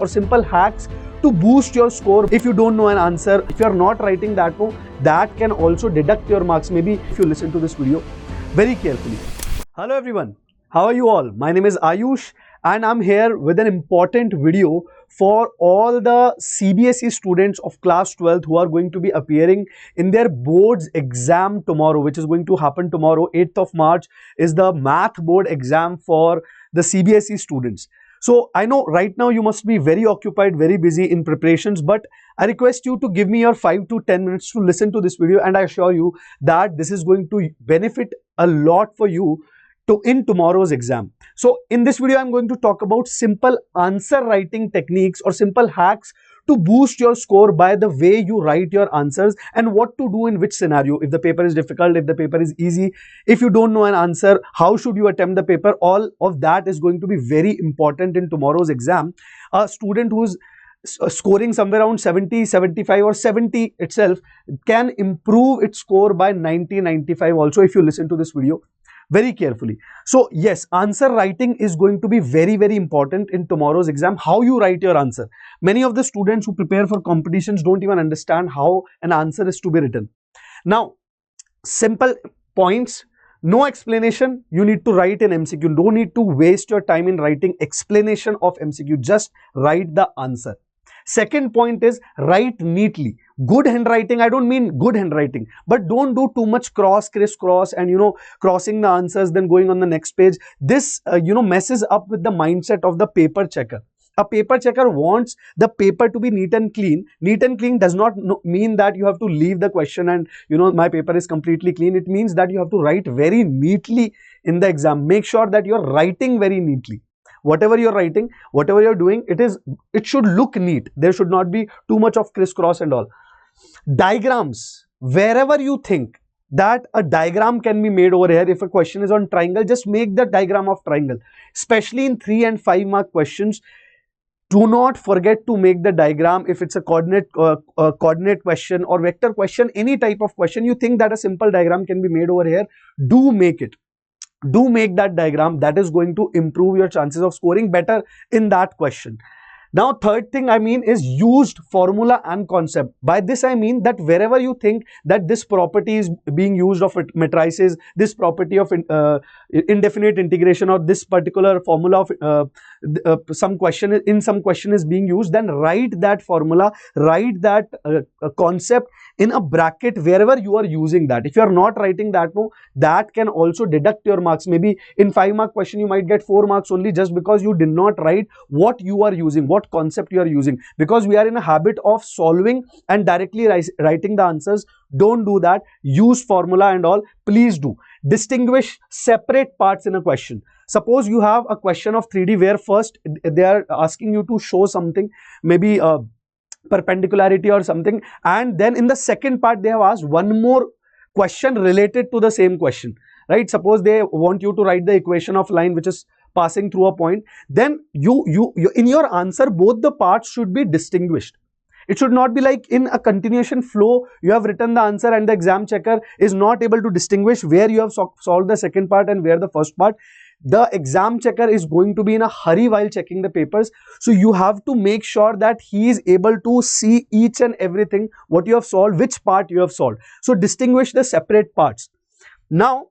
or simple hacks to boost your score. If you don't know an answer, if you are not writing that one, that can also deduct your marks, maybe if you listen to this video very carefully. Hello everyone, how are you all? My name is Ayush and I'm here with an important video for all the CBSE students of class 12th who are going to be appearing in their board's exam tomorrow, which is going to happen tomorrow. 8th of March is the math board exam for the CBSE students. So I know right now you must be very occupied, very busy in preparations, but I request you to give me your 5 to 10 minutes to listen to this video, and I assure you that this is going to benefit a lot for you in tomorrow's exam. So in this video, I'm going to talk about simple answer writing techniques or simple hacks to boost your score by the way you write your answers and what to do in which scenario. If the paper is difficult, if the paper is easy, if you don't know an answer, how should you attempt the paper? All of that is going to be very important in tomorrow's exam. A student who's scoring somewhere around 70, 75 or 70 itself can improve its score by 90, 95 also if you listen to this video very carefully. So yes, answer writing is going to be very, very important in tomorrow's exam. How you write your answer. Many of the students who prepare for competitions don't even understand how an answer is to be written. Now, simple points, no explanation. You need to write an MCQ. Don't need to waste your time in writing explanation of MCQ. Just write the answer. Second point is write neatly. Good handwriting, I don't mean good handwriting, but don't do too much crisscross and crossing the answers then going on the next page. This messes up with the mindset of the paper checker. A paper checker wants the paper to be neat and clean. Neat and clean does not mean that you have to leave the question and my paper is completely clean. It means that you have to write very neatly in the exam. Make sure that you're writing very neatly. Whatever you're writing, whatever you're doing, it should look neat. There should not be too much of crisscross and all. Diagrams, wherever you think that a diagram can be made over here, if a question is on triangle, just make the diagram of triangle. Especially in 3 and 5 mark questions, do not forget to make the diagram. If it's a coordinate question or vector question, any type of question, you think that a simple diagram can be made over here, do make it. Do make that diagram. That is going to improve your chances of scoring better in that question. Now, third thing I mean is used formula and concept. By this I mean that wherever you think that this property is being used of matrices, this property of indefinite integration, or this particular formula of some question is being used, then write that formula, write that concept in a bracket wherever you are using that. If you are not writing that, that can also deduct your marks. Maybe in 5 mark question you might get 4 marks only just because you did not write what you are using, what concept you are using. Because we are in a habit of solving and directly writing the answers. Don't do that. Use formula and all. Please do. Distinguish separate parts in a question. Suppose you have a question of 3D where first they are asking you to show something, maybe perpendicularity or something, and then in the second part they have asked one more question related to the same question, right? Suppose they want you to write the equation of line which is passing through a point. Then you in your answer both the parts should be distinguished. It should not be like in a continuation flow you have written the answer and the exam checker is not able to distinguish where you have solved the second part and where the first part. The exam checker is going to be in a hurry while checking the papers. So you have to make sure that he is able to see each and everything, what you have solved, which part you have solved. So distinguish the separate parts. Now,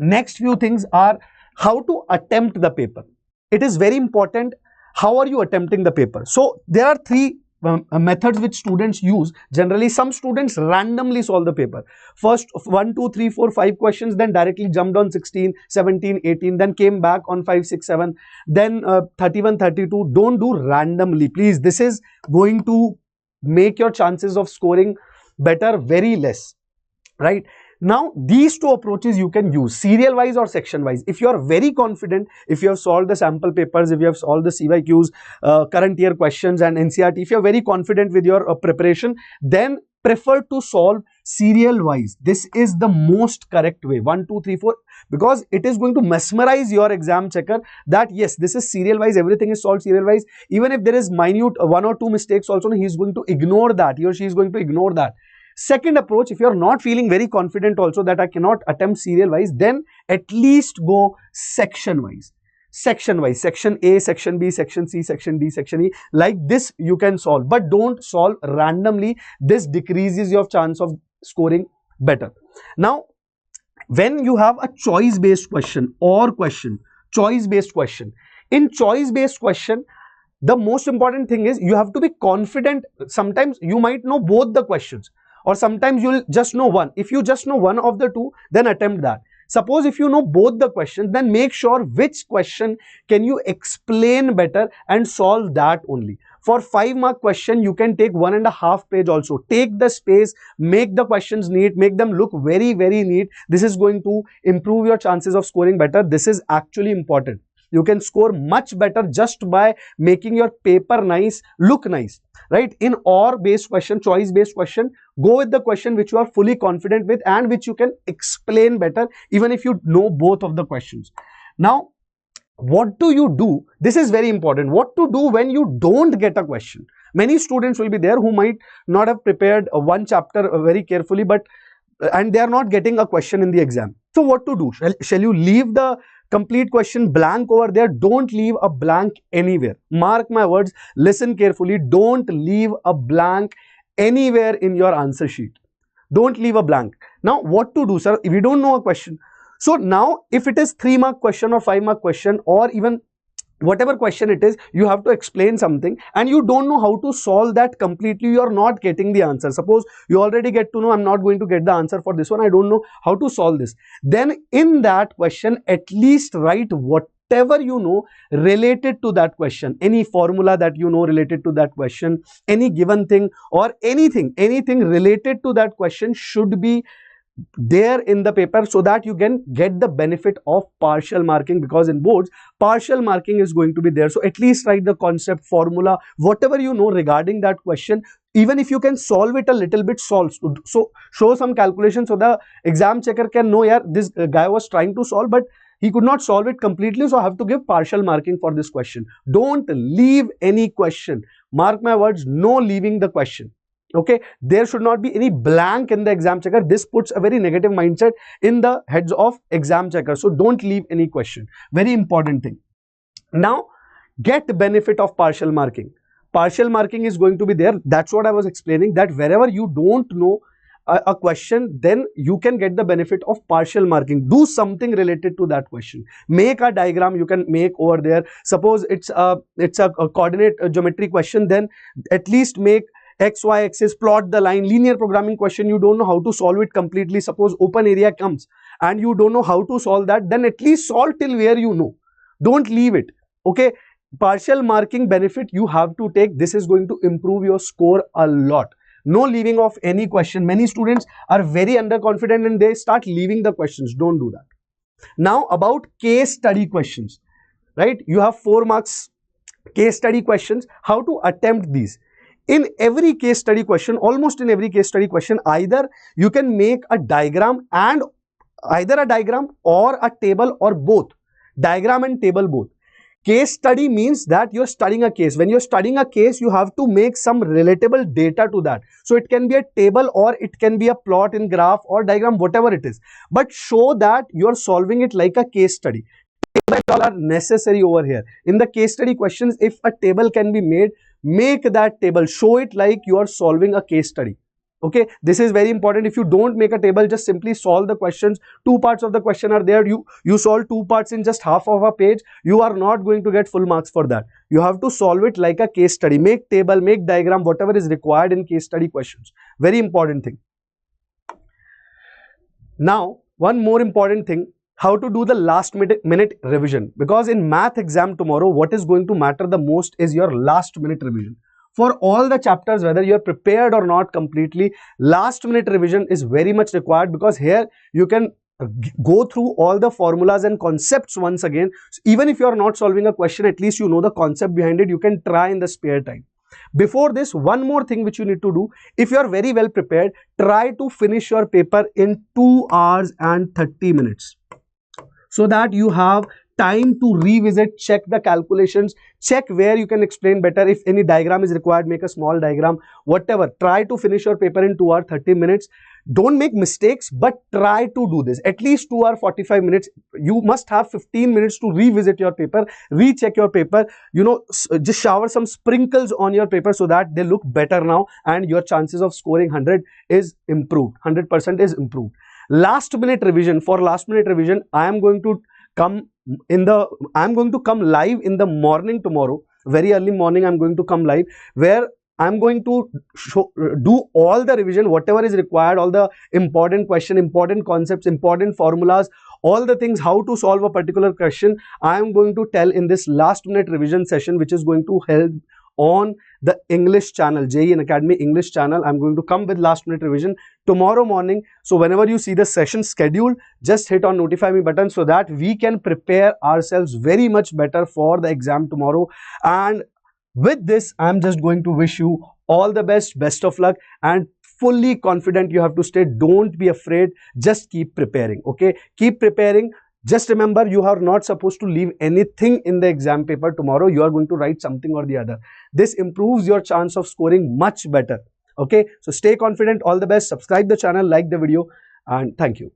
next few things are how to attempt the paper. It is very important. How are you attempting the paper? So there are 3 methods which students use. Generally, some students randomly solve the paper. First 1, 2, 3, 4, 5 questions, then directly jumped on 16, 17, 18, then came back on 5, 6, 7, then 31, 32. Don't do randomly, please. This is going to make your chances of scoring better very less, right? Now, these 2 approaches you can use, serial wise or section wise. If you are very confident, if you have solved the sample papers, if you have solved the CYQs, current year questions and NCERT, if you are very confident with your preparation, then prefer to solve serial wise. This is the most correct way, 1, 2, 3, 4, because it is going to mesmerize your exam checker that yes, this is serial wise, everything is solved serial wise. Even if there is minute 1 or 2 mistakes also, he is going to ignore that, he or she is going to ignore that. Second approach, if you are not feeling very confident also that I cannot attempt serial wise, then at least go section wise. section wise, section A, section B, section C, section D, section E. Like this you can solve, but don't solve randomly. This decreases your chance of scoring better. Now, when you have a choice based question or choice based question, in choice based question, the most important thing is you have to be confident. Sometimes you might know both the questions, or sometimes you'll just know one. If you just know one of the two, then attempt that. Suppose if you know both the questions, then make sure which question can you explain better and solve that only. For 5-mark question, you can take 1.5 page also. Take the space, make the questions neat, make them look very, very neat. This is going to improve your chances of scoring better. This is actually important. You can score much better just by making your paper nice, look nice, right? In or based question, choice based question, go with the question which you are fully confident with and which you can explain better, even if you know both of the questions. Now, what do you do? This is very important. What to do when you don't get a question? Many students will be there who might not have prepared one chapter very carefully, and they are not getting a question in the exam. So what to do? Shall you leave the complete question blank over there? Don't leave a blank anywhere. Mark my words, listen carefully. Don't leave a blank anywhere in your answer sheet. Don't leave a blank. Now, what to do, sir, if you don't know a question? So now, if it is 3-mark question or 5-mark question, or even whatever question it is, you have to explain something and you don't know how to solve that completely. You are not getting the answer. Suppose you already get to know, I'm not going to get the answer for this one, I don't know how to solve this. Then in that question, at least write whatever you know related to that question. Any formula that you know related to that question, any given thing or anything related to that question should be there in the paper, so that you can get the benefit of partial marking, because in boards partial marking is going to be there. So at least write the concept, formula, whatever you know regarding that question. Even if you can solve it a little bit, solve. So show some calculation so the exam checker can know, yeah, this guy was trying to solve but he could not solve it completely, so I have to give partial marking for this question. Don't leave any question. Mark my words, no leaving the question. Okay, there should not be any blank in the exam checker. This puts a very negative mindset in the heads of exam checkers. So don't leave any question. Very important thing. Now, get benefit of partial marking. Partial marking is going to be there. That's what I was explaining, that wherever you don't know a question, then you can get the benefit of partial marking. Do something related to that question. Make a diagram you can make over there. Suppose it's a coordinate geometry question, then at least make x, y axis, plot the line. Linear programming question, you don't know how to solve it completely. Suppose open area comes and you don't know how to solve that, then at least solve till where you know. Don't leave it. Okay, partial marking benefit you have to take. This is going to improve your score a lot. No leaving of any question. Many students are very underconfident and they start leaving the questions. Don't do that. Now, about case study questions, right? You have 4 marks case study questions. How to attempt these? In every case study question, almost in every case study question, either you can make a diagram, and either a diagram or a table, or both. Diagram and table both. Case study means that you're studying a case. When you're studying a case, you have to make some relatable data to that. So it can be a table or it can be a plot in graph or diagram, whatever it is. But show that you're solving it like a case study. Tables all are necessary over here. In the case study questions, if a table can be made, make that table. Show it like you are solving a case study. Okay, this is very important. If you don't make a table, just simply solve the questions. 2 parts of the question are there. You solve 2 parts in just half of a page. You are not going to get full marks for that. You have to solve it like a case study. Make table, make diagram, whatever is required in case study questions. Very important thing. Now, one more important thing, how to do the last minute revision. Because in math exam tomorrow, what is going to matter the most is your last minute revision. For all the chapters, whether you are prepared or not completely, last minute revision is very much required, because here you can go through all the formulas and concepts once again. So even if you are not solving a question, at least you know the concept behind it. You can try in the spare time. Before this, one more thing which you need to do, if you are very well prepared, try to finish your paper in 2 hours and 30 minutes. So that you have time to revisit, check the calculations, check where you can explain better. If any diagram is required, make a small diagram, whatever. Try to finish your paper in 2 hours 30 minutes. don't make mistakes, but try to do this at least 2 or 45 minutes. You must have 15 minutes to revisit your paper, recheck your paper, just shower some sprinkles on your paper so that they look better now, and your chances of scoring 100 is improved, 100% is improved. Last minute revision. For last minute revision, I am going to come live in the morning tomorrow, very early morning. I'm going to come live, where I'm going to do all the revision, whatever is required, all the important question, important concepts, important formulas, all the things, how to solve a particular question. I am going to tell in this last minute revision session, which is going to help on the English channel, JEE Unacademy English channel. I'm going to come with last minute revision tomorrow morning. So whenever you see the session schedule, just hit on notify me button so that we can prepare ourselves very much better for the exam tomorrow. And with this, I'm just going to wish you all the best of luck, and fully confident you have to stay. Don't be afraid, just keep preparing. Okay, keep preparing. Just remember, you are not supposed to leave anything in the exam paper tomorrow. You are going to write something or the other. This improves your chance of scoring much better. Okay, so stay confident. All the best. Subscribe the channel, like the video, and thank you.